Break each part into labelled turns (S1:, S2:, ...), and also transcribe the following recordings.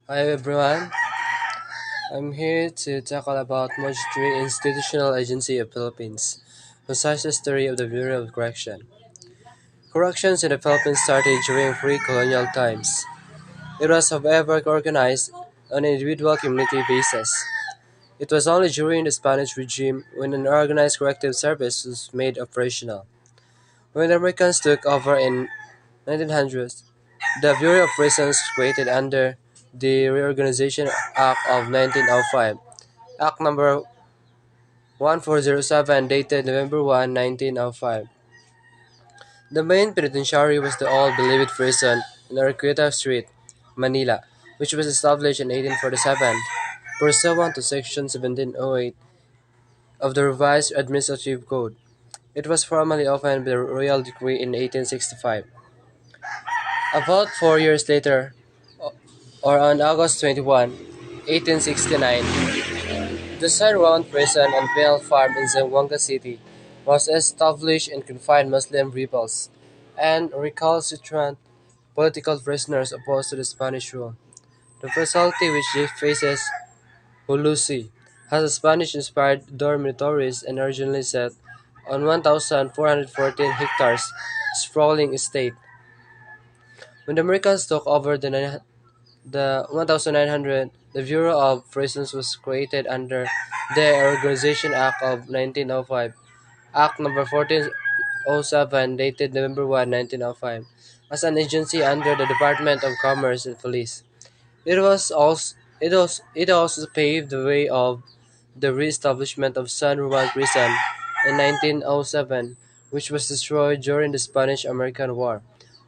S1: Hi everyone, I'm here to talk about Module 3 Institutional Agency of Philippines, concise history of the Bureau of Correction. Corrections in the Philippines started during pre-colonial times. It was, however, organized on an individual community basis. It was only during the Spanish regime when an organized corrective service was made operational. When the Americans took over in 1900s, the Bureau of Prisons was created under the Reorganization Act of 1905. Act number 1407 dated November 1, 1905. The main penitentiary was the old Bilibid prison in Arqueta Street, Manila, which was established in 1847 pursuant to Section 1708 of the Revised Administrative Code. It was formally opened by the Royal Decree in 1865. About 4 years later, or on August 21, 1869, the San Juan Prison and Penal Farm in Zamboanga City was established and confined Muslim rebels and recalcitrant political prisoners opposed to the Spanish rule. The facility, which faces Hulusi, has a Spanish-inspired dormitories and originally set on 1,414 hectares sprawling estate. When the Americans took over the 1900, the Bureau of Prisons was created under the Organization Act of 1905, Act number 1407 dated November 1, 1905, as an agency under the Department of Commerce and Police. It also paved the way of the re-establishment of San Juan Prison in 1907, which was destroyed during the Spanish-American War.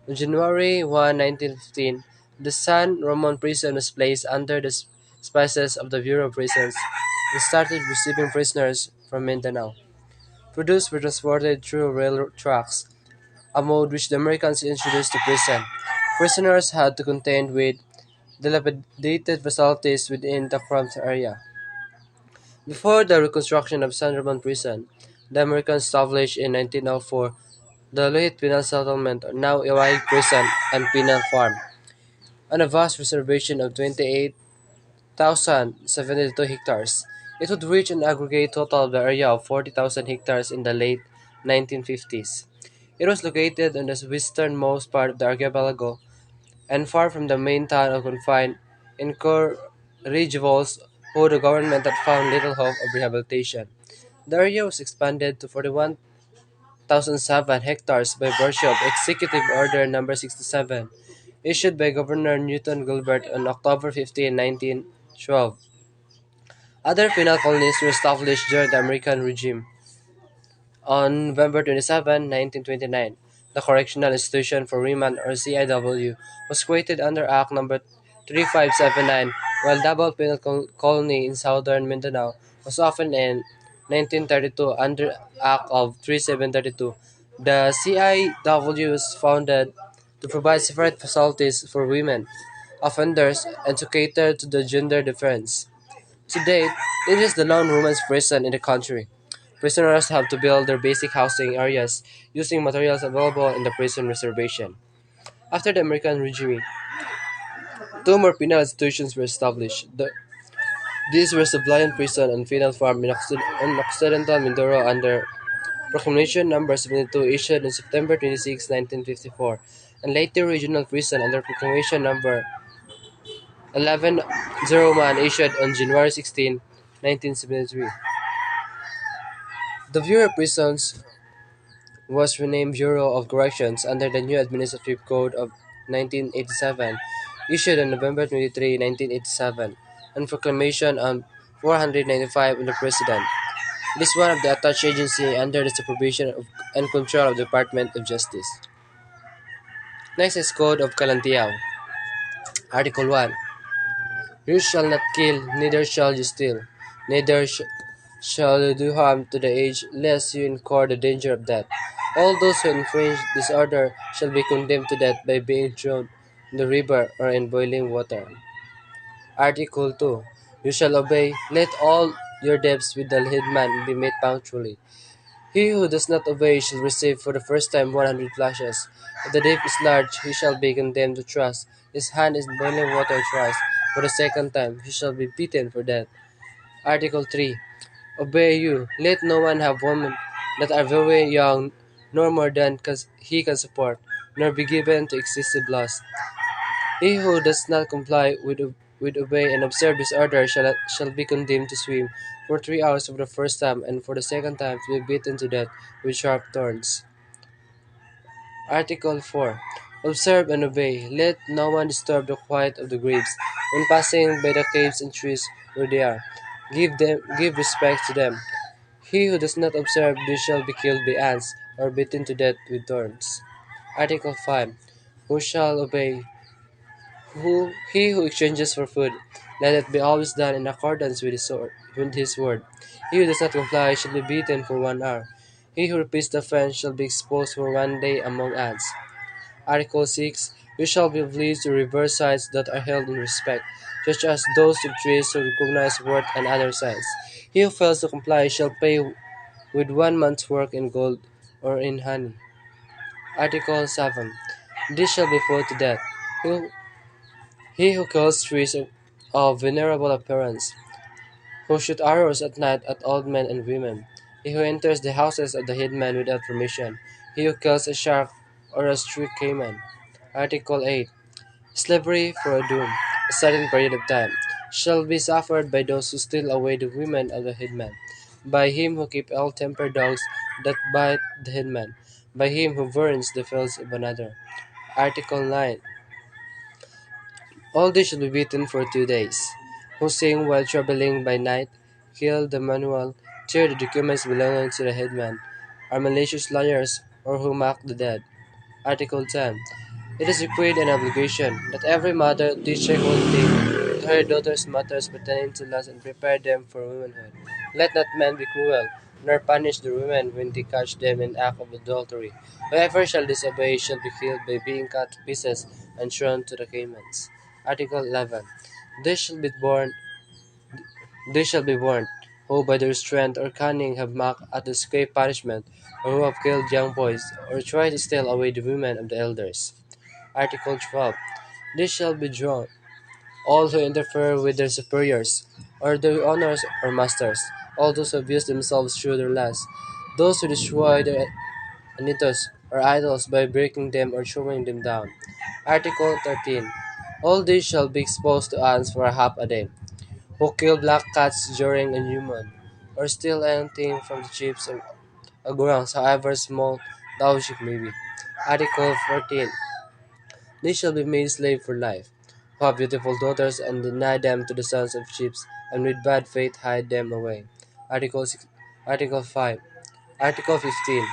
S1: On January 1, 1915, the San Ramon Prison was placed under the auspices of the Bureau of Prisons and started receiving prisoners from Mindanao. Products were transported through railroad tracks, a mode which the Americans introduced to prison. Prisoners had to contend with dilapidated facilities within the cramped area. Before the reconstruction of San Ramon Prison, the Americans established in 1904 the Luhit Penal Settlement, now Iway Prison and Penal Farm, on a vast reservation of 28,072 hectares. It would reach an aggregate total of the area of 40,000 hectares in the late 1950s. It was located on the westernmost part of the archipelago and far from the main town of confined incorrigibles who the government had found little hope of rehabilitation. The area was expanded to 41,007 hectares by virtue of Executive Order No. 67, issued by Governor Newton Gilbert on October 15, 1912. Other penal colonies were established during the American regime. On November 27, 1929, the Correctional Institution for Remand or CIW was created under Act No. 3579, while Double Penal Colony in southern Mindanao was opened in 1932 under Act of 3732. The CIW was founded to provide separate facilities for women offenders and to cater to the gender difference. To date, it is the lone women's prison in the country. Prisoners have to build their basic housing areas using materials available in the prison reservation. After the American regime, two more penal institutions were established. These were Sablayan Prison and Penal Farm in Occidental Mindoro under Proclamation No. 72 issued on September 26, 1954, and later Regional Prison under Proclamation No. 1101 issued on January 16, 1973. The Bureau of Prisons was renamed Bureau of Corrections under the new Administrative Code of 1987, issued on November 23, 1987, and proclamation on 495 of the President. It is one of the attached agency under the supervision and control of the Department of Justice. Next is Code of Kalantiaw. Article 1. You shall not kill, neither shall you steal, neither shall you do harm to the aged, lest you incur the danger of death. All those who infringe this order shall be condemned to death by being thrown in the river or in boiling water. Article 2. You shall obey. Let all your debts with the headman be made punctually. He who does not obey shall receive for the first time 100 lashes. If the debt is large, he shall be condemned to thrust his hand in boiling water thrice, For the second time, he shall be beaten for that. Article 3. Obey you. Let no one have women that are very young, nor more than he can support, nor be given to excessive lust. He who does not comply with obey and observe this order shall be condemned to swim for 3 hours for the first time, and for the second time to be beaten to death with sharp thorns. Article 4. Observe and obey. Let no one disturb the quiet of the graves. When passing by the caves and trees where they are, give respect to them. He who does not observe this shall be killed by ants, or beaten to death with thorns. Article 5. Who shall obey? He who exchanges for food, let it be always done in accordance with his word. He who does not comply shall be beaten for 1 hour. He who repeats the offense shall be exposed for 1 day among ants. Article 6. You shall be pleased to reverse sites that are held in respect, such as those of trees who recognize worth and other sites. He who fails to comply shall pay with 1 month's work in gold or in honey. Article 7. This shall be put to death. Who, he who kills trees of venerable appearance, who shoot arrows at night at old men and women, he who enters the houses of the headman without permission, he who kills a shark or a street cayman. Article 8. Slavery for a doom, a certain period of time, shall be suffered by those who steal away the women of the headman, by him who keep ill-tempered dogs that bite the headman, by him who burns the fields of another. Article 9. All these shall be beaten for 2 days. Who sing while traveling by night, kill the manual, tear the documents belonging to the headman, are malicious liars, or who mock the dead. Article 10. It is decreed an obligation that every mother teach a whole day to her daughters matters pertaining to lust and prepare them for womanhood. Let not men be cruel, nor punish the women when they catch them in act of adultery. Whoever shall disobey shall be killed by being cut to pieces and thrown to the Caymans. Article 11. This shall be born they shall be warned, who by their strength or cunning have mocked at the escape punishment, or who have killed young boys, or tried to steal away the women of the elders. Article 12. This shall be drawn, all who interfere with their superiors, or their owners or masters, all those who abuse themselves through their lust, those who destroy their anitos or idols by breaking them or throwing them down. Article 13. All these shall be exposed to ants for a half a day, who kill black cats during a new moon, or steal anything from the chiefs or grounds, however small the object may be. Article 14. They shall be made slave for life, who have beautiful daughters and deny them to the sons of chiefs, and with bad faith hide them away. Article 6, Article 5. Article 15.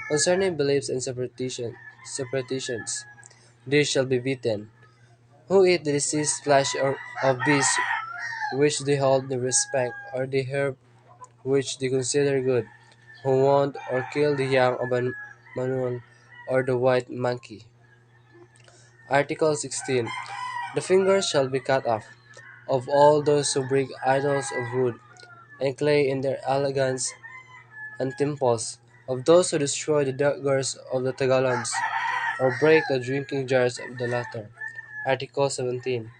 S1: Concerning beliefs and superstitions, they shall be beaten, who eat the deceased flesh of beasts which they hold in respect, or the herb which they consider good, who wound or kill the young of an manual or the white monkey. Article 16. The fingers shall be cut off of all those who break idols of wood and clay in their elegance and temples, of those who destroy the daggers of the Tagalons, or break the drinking jars of the latter. Article 17.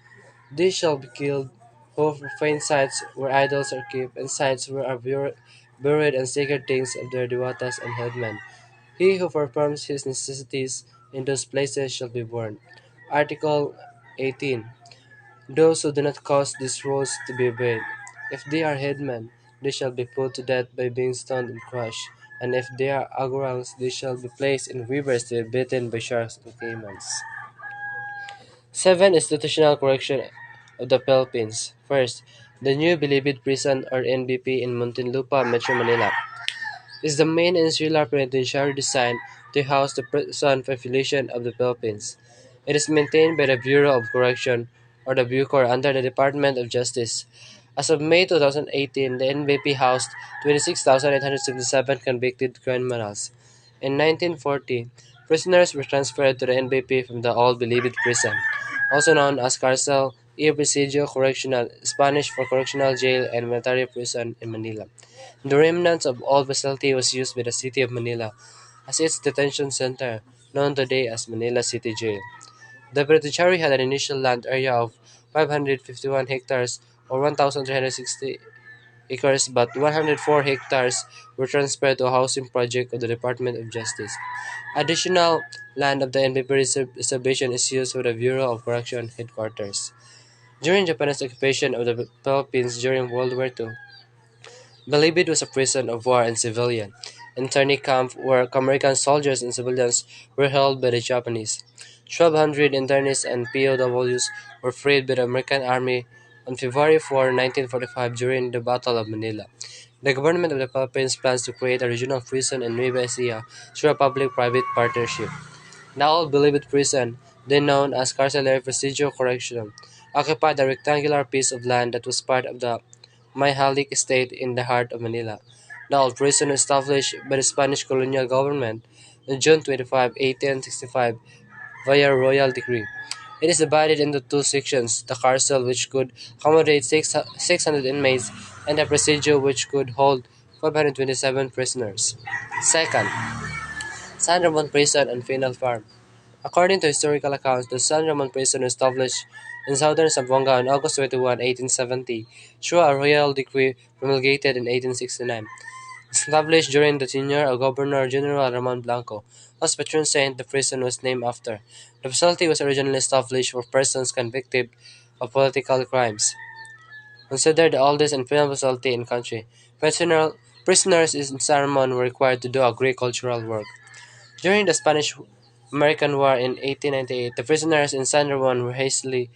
S1: These shall be killed who profane sites where idols are kept, and sites where are buried and sacred things of their dewatas and headmen. He who performs his necessities in those places shall be burned. Article 18. Those who do not cause these rules to be obeyed, if they are headmen, they shall be put to death by being stoned and crushed, and if they are agorals, they shall be placed in rivers to be beaten by sharks and caimans. 7. Institutional correction of the Philippines. First, the new Bilibid Prison or NBP in Muntinlupa, Metro Manila, is the main insular penitentiary designed to house the prison population of the Philippines. It is maintained by the Bureau of Correction, or the Bucor, under the Department of Justice. As of May 2018, the NBP housed 26,877 convicted criminals. In 1940, prisoners were transferred to the NBP from the old Bilibid prison, also known as Cárcel y Presidio Correccional, Spanish for Correctional Jail and Military Prison in Manila. The remnants of old facility was used by the City of Manila as its detention center, known today as Manila City Jail. The penitentiary had an initial land area of 551 hectares or 1,360 acres, but 104 hectares were transferred to a housing project of the Department of Justice. Additional land of the NPP reservation is used for the Bureau of Correction headquarters. During Japanese occupation of the Philippines during World War II, Bilibid was a prison of war and civilian internee camp where American soldiers and civilians were held by the Japanese. 1,200 internees and POWs were freed by the American Army on February 4, 1945 during the Battle of Manila. The government of the Philippines plans to create a regional prison in Nueva Ecija through a public-private partnership. Now old Bilibid prison, then known as Carcelero Presidio Correctional, occupied a rectangular piece of land that was part of the Mayhalik estate in the heart of Manila. The old prison was established by the Spanish colonial government on June 25, 1865 via royal decree. It is divided into two sections, the carcel which could accommodate 600 inmates and the presidio which could hold 527 prisoners. Second, San Ramon Prison and Penal Farm. According to historical accounts, the San Ramon Prison was established in southern Zamboanga on August 21, 1870, through a royal decree promulgated in 1869. Established during the tenure of Governor General Ramon Blanco, whose patron saint the prison was named after. The facility was originally established for persons convicted of political crimes. Considered the oldest and penal facility in country, prisoners in San Ramon were required to do agricultural work. During the Spanish-American War in 1898, the prisoners in San Ramon were hastily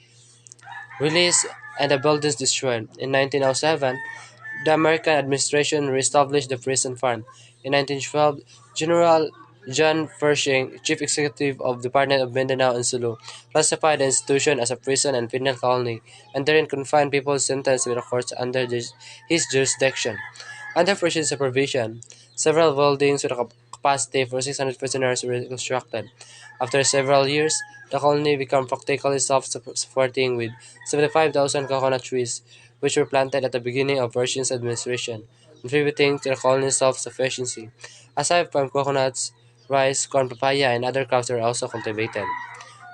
S1: released and the buildings destroyed. In 1907, the American administration reestablished the prison farm. In 1912, General John Pershing, chief executive of the Department of Mindanao and Sulu, classified the institution as a prison and penal colony, and therein confined people sentenced by the courts under his jurisdiction. Under Pershing's supervision, several buildings with a capacity for 600 prisoners were constructed. After several years, the colony became practically self-supporting with 75,000 coconut trees, which were planted at the beginning of Pershing's administration, contributing to the colony's self-sufficiency. Aside from coconuts, rice, corn, papaya, and other crops were also cultivated.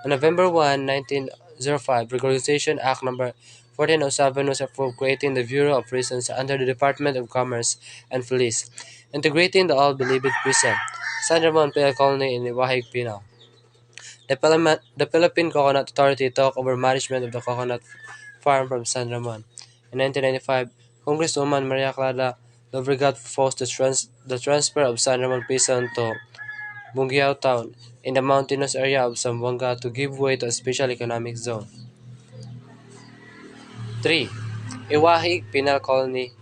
S1: On November 1, 1905, Regularization Act No. 1407 was approved, creating the Bureau of Prisons under the Department of Commerce and Police, integrating the old Bilibid Prison, San Ramon Penal Colony, and Iwahig Penal. The Philippine Coconut Authority took over management of the coconut farm from San Ramon. In 1995, Congresswoman Maria Clara Lobregat proposed the transfer of San Ramon Prison to Bungiao Town in the mountainous area of Zamboanga to give way to a special economic zone. 3. Iwahig Penal Colony.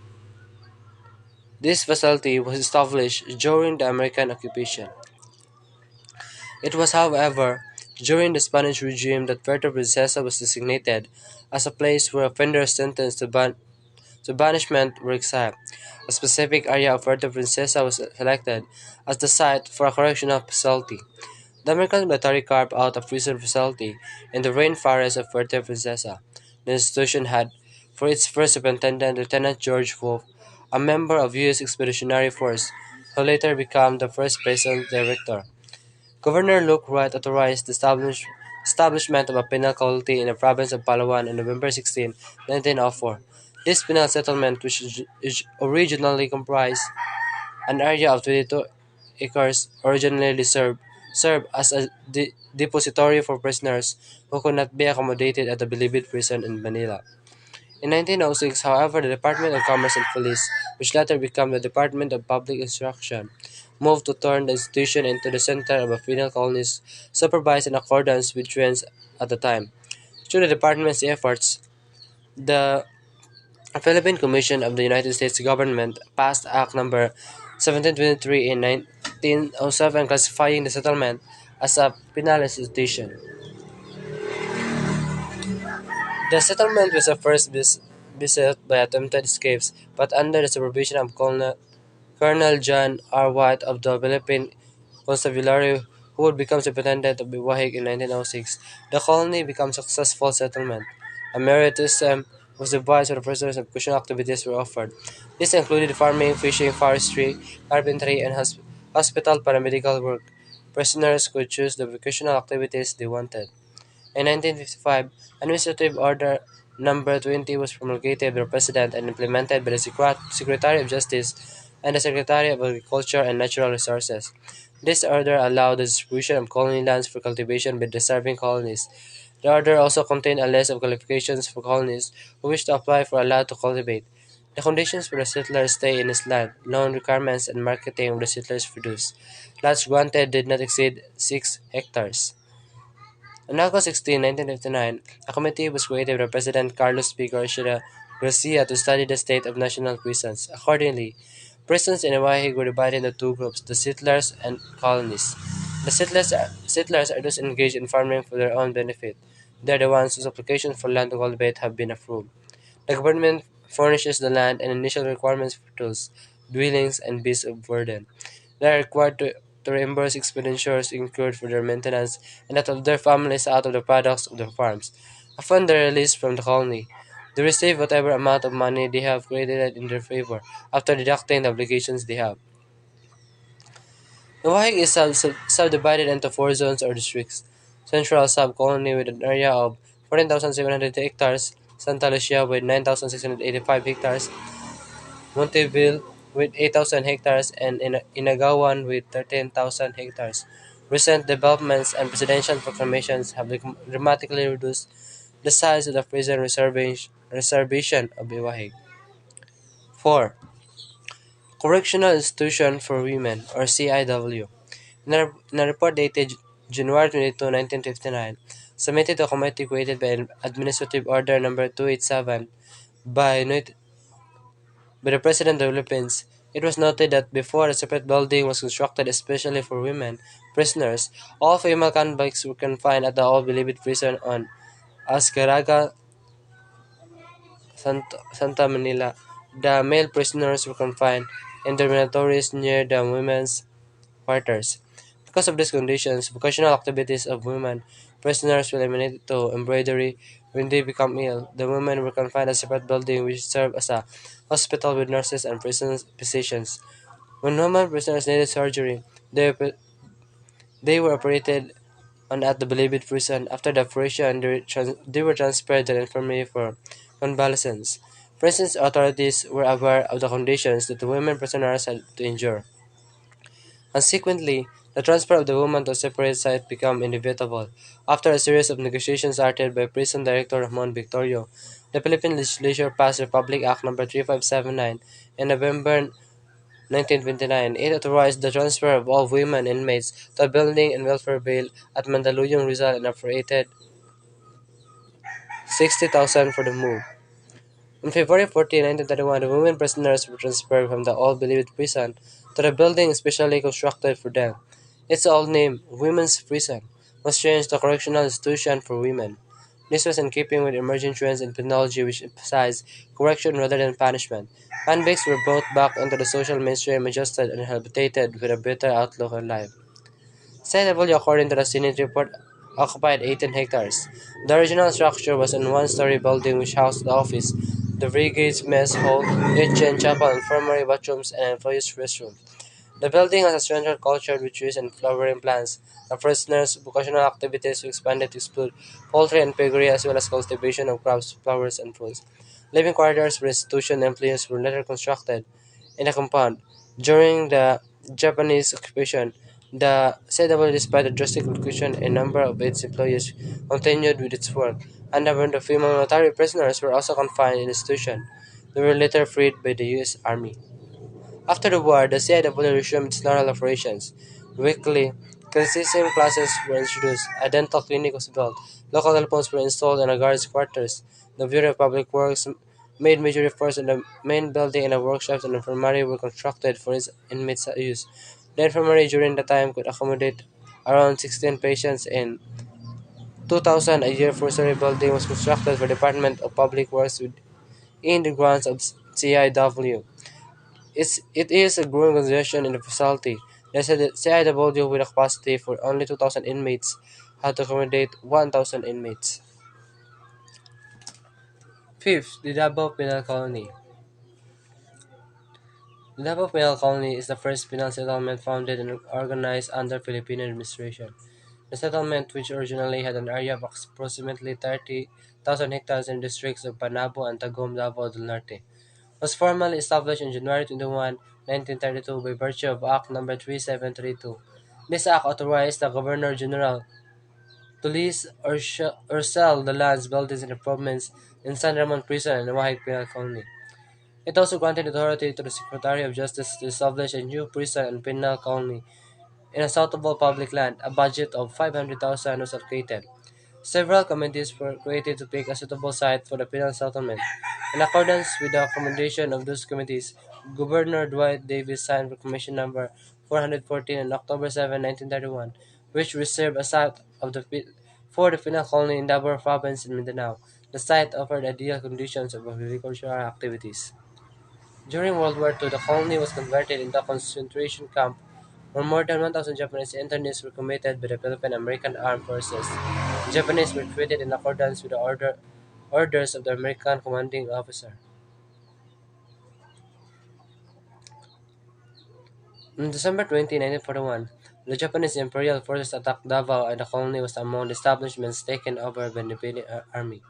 S1: This facility was established during the American occupation. It was, however, during the Spanish regime that Puerto Princesa was designated as a place where offenders sentenced to banishment were exiled. A specific area of Puerto Princesa was selected as the site for a correctional facility. The American military carved out a prison facility in the rainforest of Puerto Princesa. The institution had, for its first superintendent, Lieutenant George Wolfe, a member of U.S. Expeditionary Force, who later became the first prison director. Governor Luke Wright authorized the establishment of a penal colony in the province of Palawan on November 16, 1904. This penal settlement, which originally comprised an area of 22 acres, originally served as a depository for prisoners who could not be accommodated at the Bilibid prison in Manila. In 1906, however, the Department of Commerce and Police, which later became the Department of Public Instruction, moved to turn the institution into the center of a penal colony supervised in accordance with trends at the time. Through the department's efforts, the Philippine Commission of the United States government passed Act No. 1723 in 1907 classifying the settlement as a penal institution. The settlement was at first beset by attempted escapes, but under the supervision of Colonel John R. White of the Philippine Constabulary, who would become superintendent of Iwahig in 1906, the colony became a successful settlement. A merit system was devised for the prisoners and vocational activities were offered. This included farming, fishing, forestry, carpentry, and hospital paramedical work. Prisoners could choose the vocational activities they wanted. In 1955, Administrative Order Number 20 was promulgated by the President and implemented by the Secretary of Justice and the Secretary of Agriculture and Natural Resources. This order allowed the distribution of colony lands for cultivation by deserving colonies. The order also contained a list of qualifications for colonists who wish to apply for a land to cultivate, the conditions for the settlers' stay in his land, loan requirements, and marketing of the settlers' produce. Lands granted did not exceed 6 hectares. On August 16, 1959, a committee was created by President Carlos P. Garcia to study the state of national prisons. Accordingly, prisons in Iwahig were divided into two groups, the settlers and colonists. The settlers are those engaged in farming for their own benefit. They are the ones whose applications for land to cultivate have been approved. The government furnishes the land and initial requirements for tools, dwellings, and beasts of burden. They are required to reimburse expenditures incurred for their maintenance and that of their families out of the products of their farms. Upon their release from the colony, they receive whatever amount of money they have credited in their favor, after deducting the obligations they have. Newahig is subdivided into four zones or districts. Central Sub-Colony with an area of 14,700 hectares, Santa Lucia with 9,685 hectares, Monteville with 8,000 hectares, and Inagawan with 13,000 hectares. Recent developments and presidential proclamations have dramatically reduced the size of the prison reservation of Iwahig. 4. Correctional Institution for Women, or CIW. In a report dated January 22, 1959, submitted to a committee created by Administrative Order Number 287 by the President of the Philippines, it was noted that before a separate building was constructed especially for women prisoners, all female convicts were confined at the All Believed prison on Ascaraga, Santa Manila. The male prisoners were confined in dormitories near the women's quarters. Because of these conditions, vocational activities of women prisoners were limited to embroidery. When they become ill, the women were confined in a separate building which served as a hospital with nurses and prison physicians. When women prisoners needed surgery, they were operated on at the Bilibid prison. After the operation, they were transferred to the infirmary for convalescence. Prison authorities were aware of the conditions that the women prisoners had to endure. Consequently, the transfer of the woman to a separate site became inevitable. After a series of negotiations started by Prison Director Ramon Victorio, the Philippine legislature passed Republic Act No. 3579 in November 1929. It authorized the transfer of all women inmates to a building and welfare bail at Mandaluyong, Rizal, and appropriated 60,000 for the move. On February 14, 1931, the women prisoners were transferred from the All Believed prison to the building specially constructed for them. Its old name, Women's Prison, was changed to Correctional Institution for Women. This was in keeping with emerging trends in penology which emphasized correction rather than punishment. Convicts were brought back into the social mainstream, adjusted and rehabilitated with a better outlook on life. CW, according to the Senate report, occupied 18 hectares. The original structure was a one-story building which housed the office, the brigade's mess hall, kitchen, chapel, infirmary, bathrooms, and employees' restroom. The building has a central courtyard with trees and flowering plants. The prisoners' vocational activities were expanded to include poultry and piggery as well as cultivation of crops, flowers, and fruits. Living quarters for institution employees were later constructed in a compound. During the Japanese occupation, the CW, despite the drastic reduction in number of its employees, continued with its work. A number of female military prisoners were also confined in the institution. They were later freed by the U.S. Army. After the war, the CIW resumed its normal operations. Weekly, criticism classes were introduced, a dental clinic was built, local telephones were installed in the guards' quarters, the Bureau of Public Works made major efforts in the main building and the workshops and infirmary were constructed for its inmates' use. The infirmary during the time could accommodate around 16 patients in 2000. A year forestry building was constructed for the Department of Public Works within the grounds of CIW. It is a growing organization in the facility. The CIW, with a capacity for only 2,000 inmates, had to accommodate 1,000 inmates. Fifth, the Davao Penal Colony. The Davao Penal Colony is the first penal settlement founded and organized under Filipino administration. The settlement, which originally had an area of approximately 30,000 hectares in the districts of Panabo and Tagum, Davao del Norte, was formally established on January 21, 1932 by virtue of Act No. 3732. This act authorized the Governor-General to lease or sell the lands, buildings, and improvements in San Ramon Prison and Wahig Penal Colony. It also granted authority to the Secretary of Justice to establish a new prison and penal colony in a suitable public land. A budget of 500,000 was allocated. Several committees were created to pick a suitable site for the penal settlement. In accordance with the recommendation of those committees, Governor Dwight Davis signed Proclamation Number 414 on October 7, 1931, which reserved a site for the penal colony in Davao Province in Mindanao. The site offered ideal conditions of agricultural activities. During World War II, the colony was converted into a concentration camp where more than 1,000 Japanese internees were committed by the Philippine American Armed Forces. The Japanese were treated in accordance with the orders of the American commanding officer. On December 20, 1941, the Japanese Imperial Forces attacked Davao and the colony was among the establishments taken over by the invading army.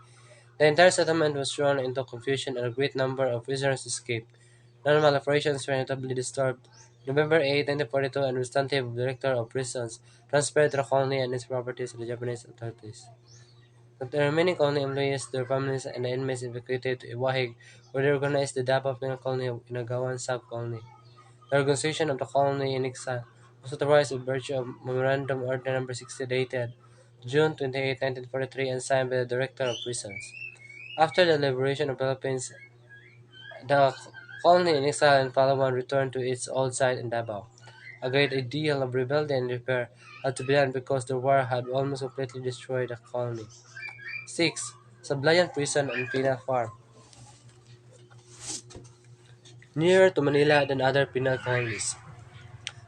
S1: The entire settlement was thrown into confusion and a great number of prisoners escaped. Normal operations were notably disturbed. November 8, 1942, an administrative director of prisons transferred the colony and its properties to the Japanese authorities. The remaining colony employees, their families, and the inmates evacuated to Iwahig, where they organized the Davao Penal Colony of Inagawan Sub-Colony. The organization of the colony in exile was authorized by virtue of Memorandum Order No. 60 dated June 28, 1943 and signed by the Director of Prisons. After the liberation of the Philippines, the colony in exile in Palawan returned to its old site in Davao. A great deal of rebuilding and repair had to be done because the war had almost completely destroyed the colony. 6. Sablayan Prison and Penal Farm. Nearer to Manila than other penal colonies.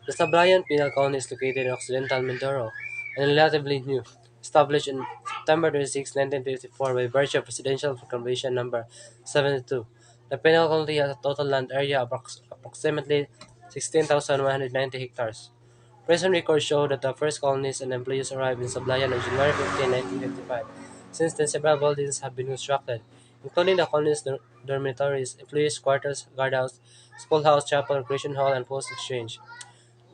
S1: The Sablayan Penal Colony is located in Occidental Mindoro and relatively new, established on September 26, 1954 by virtue of Presidential Proclamation Number 72. The penal colony has a total land area of approximately 16,190 hectares. Present records show that the first colonists and employees arrived in Sablayan on January 15, 1955. Since then, several buildings have been constructed, including the colony's dormitories, employees' quarters, guardhouse, schoolhouse, chapel, recreation hall, and post exchange.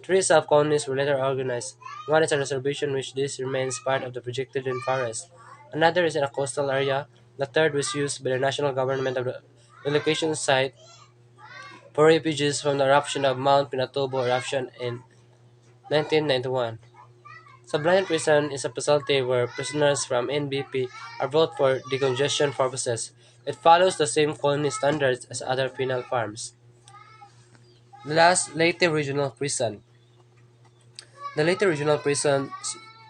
S1: Three sub-colonies were later organized. One is a reservation which this remains part of the projected in forest. Another is in a coastal area. The third was used by the national government of the relocation site for refugees from the eruption of Mount Pinatubo eruption in 1991. Sablayan Prison is a facility where prisoners from NBP are brought for decongestion purposes. It follows the same colony standards as other penal farms. The last Leyte Regional Prison. The Leyte Regional Prison,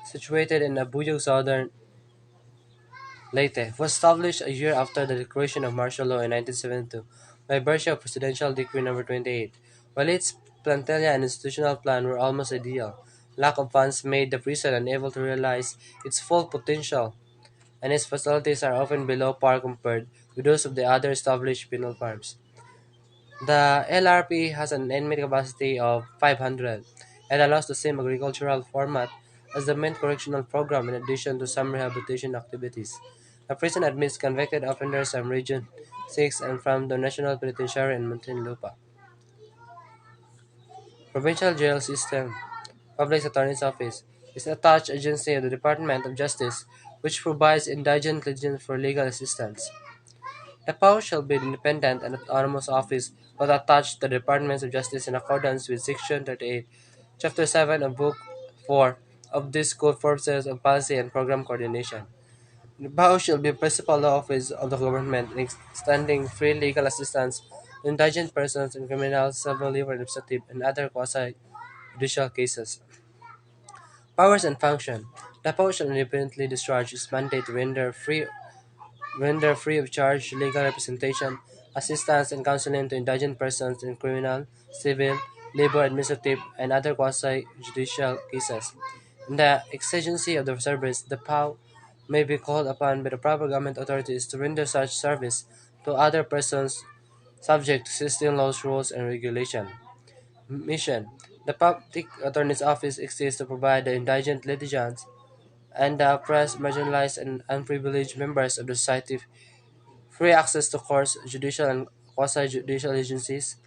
S1: situated in Abuyog, southern Leyte, was established a year after the declaration of martial law in 1972 by virtue of Presidential Decree No. 28. While its plantelia and institutional plan were almost ideal, lack of funds made the prison unable to realize its full potential, and its facilities are often below par compared with those of the other established penal farms. The LRP has an inmate capacity of 500 and allows the same agricultural format as the main correctional program in addition to some rehabilitation activities. The prison admits convicted offenders from Region 6 and from the National Penitentiary in Muntinlupa. Provincial Jail System. Public Attorney's Office is a attached agency of the Department of Justice which provides indigent litigants for legal assistance. The PAO shall be an independent and autonomous office but attached to the Departments of Justice in accordance with Section 38, Chapter 7 of Book 4 of this Code for purposes of policy and program coordination. The PAO shall be a principal law office of the government in extending free legal assistance to indigent persons in criminal, civil, labor, administrative, and other quasi-judicial cases. Powers and function. The PAO shall independently discharge its mandate to render free of charge legal representation, assistance, and counseling to indigent persons in criminal, civil, labor, administrative, and other quasi-judicial cases. In the exigency of the service, the POW may be called upon by the proper government authorities to render such service to other persons subject to existing laws, rules, and regulation. Mission. The Public Attorney's Office exists to provide the indigent litigants and the oppressed, marginalized, and unprivileged members of the society free access to courts, judicial, and quasi-judicial agencies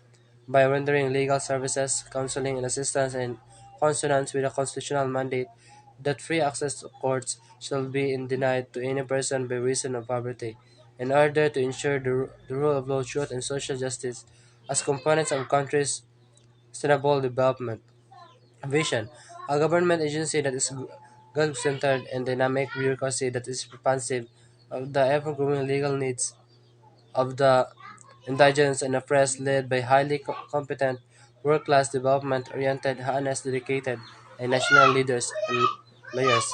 S1: by rendering legal services, counseling, and assistance in consonance with a constitutional mandate that free access to courts shall be denied to any person by reason of poverty, in order to ensure the rule of law, truth, and social justice as components of a country's sustainable development vision. A government agency that is God-centered and dynamic bureaucracy that is responsive of the ever-growing legal needs of the indigents and oppressed, led by highly competent, world-class, development-oriented, honest, dedicated, and national leaders and lawyers.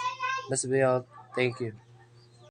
S1: That's be all. Thank you.